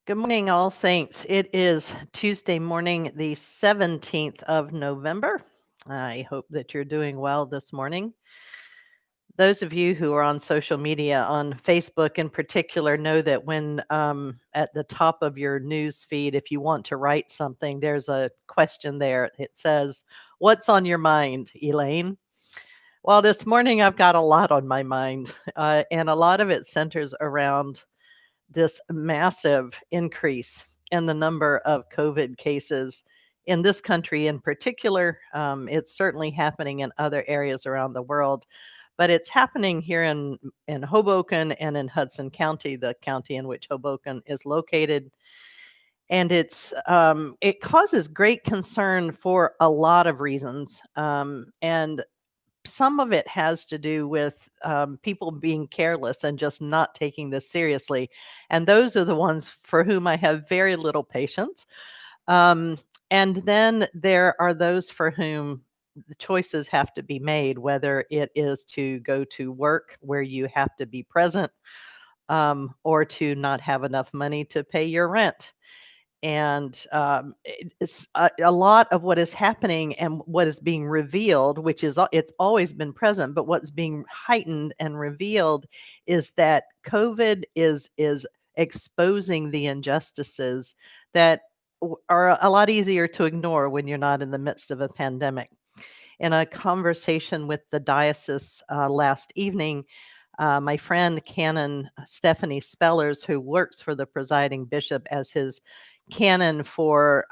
Good morning, All Saints. It is Tuesday morning, the 17th of November. I hope that you're doing well this morning. Those of you who are on social media, on Facebook in particular, know that when at the top of your news feed, if you want to write something, there's a question there. It says, "What's on your mind, Elaine?" Well, this morning I've got a lot on my mind, and a lot of it centers around this massive increase in the number of COVID cases in this country in particular. It's certainly happening in other areas around the world, but it's happening here in Hoboken and in Hudson County, the county in which Hoboken is located. And it causes great concern for a lot of reasons. And some of it has to do with people being careless and just not taking this seriously. And those are the ones for whom I have very little patience. Um, and then there are those for whom the choices have to be made, whether it is to go to work where you have to be present, or to not have enough money to pay your rent. And it's a lot of what is happening and what is being revealed, which is it's always been present, but what's being heightened and revealed is that COVID is exposing the injustices that are a lot easier to ignore when you're not in the midst of a pandemic. In a conversation with the diocese last evening, my friend Canon Stephanie Spellers, who works for the presiding bishop as his canon for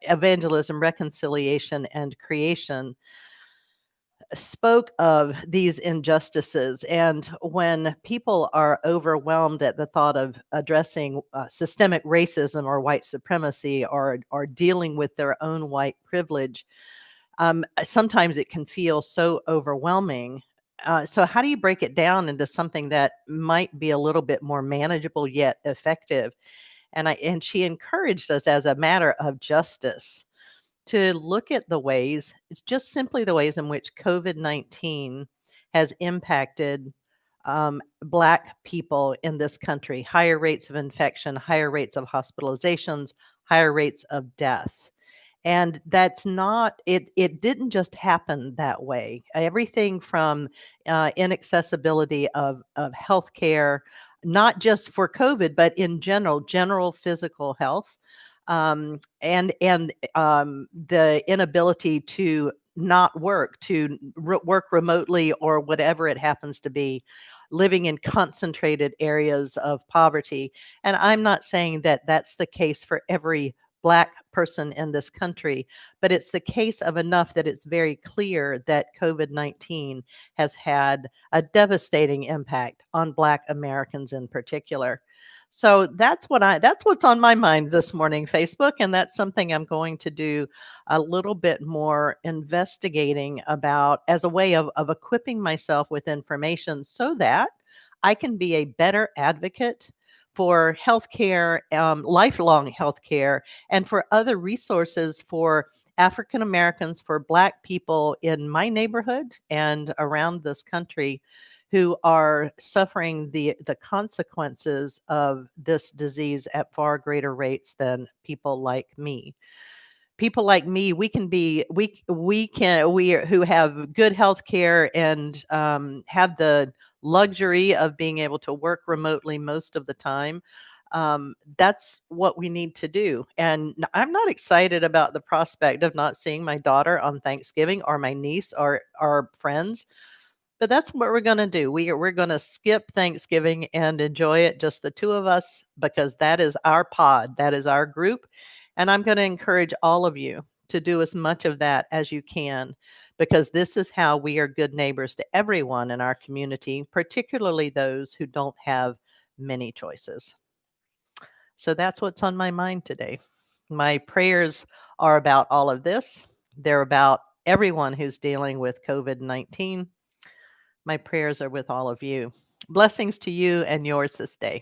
evangelism, reconciliation, and creation, spoke of these injustices. And when people are overwhelmed at the thought of addressing systemic racism or white supremacy, or dealing with their own white privilege, sometimes it can feel so overwhelming. So, how do you break it down into something that might be a little bit more manageable yet effective? And she encouraged us, as a matter of justice, to look at the ways, it's just simply the ways in which COVID-19 has impacted Black people in this country. Higher rates of infection, higher rates of hospitalizations, higher rates of death. And that's not it didn't just happen that way. Everything from inaccessibility of healthcare, not just for COVID, but in general physical health, and the inability to not work, to work remotely or whatever it happens to be, living in concentrated areas of poverty. And I'm not saying that that's the case for every Black person in this country, but it's the case of enough that it's very clear that COVID-19 has had a devastating impact on Black Americans in particular. So that's what's on my mind this morning, Facebook, and that's something I'm going to do a little bit more investigating about, as a way of equipping myself with information so that I can be a better advocate for healthcare, lifelong healthcare, and for other resources for African Americans, for Black people in my neighborhood and around this country who are suffering the consequences of this disease at far greater rates than people like me. People like me, we can be we who have good health care and have the luxury of being able to work remotely most of the time. That's what we need to do. And I'm not excited about the prospect of not seeing my daughter on Thanksgiving, or my niece, or our friends, but that's what we're gonna do. We're gonna skip Thanksgiving and enjoy it, just the two of us, because that is our pod, that is our group, and I'm gonna encourage all of you to do as much of that as you can, because this is how we are good neighbors to everyone in our community, particularly those who don't have many choices. So that's what's on my mind today. My prayers are about all of this. They're about everyone who's dealing with COVID-19. My prayers are with all of you. Blessings to you and yours this day.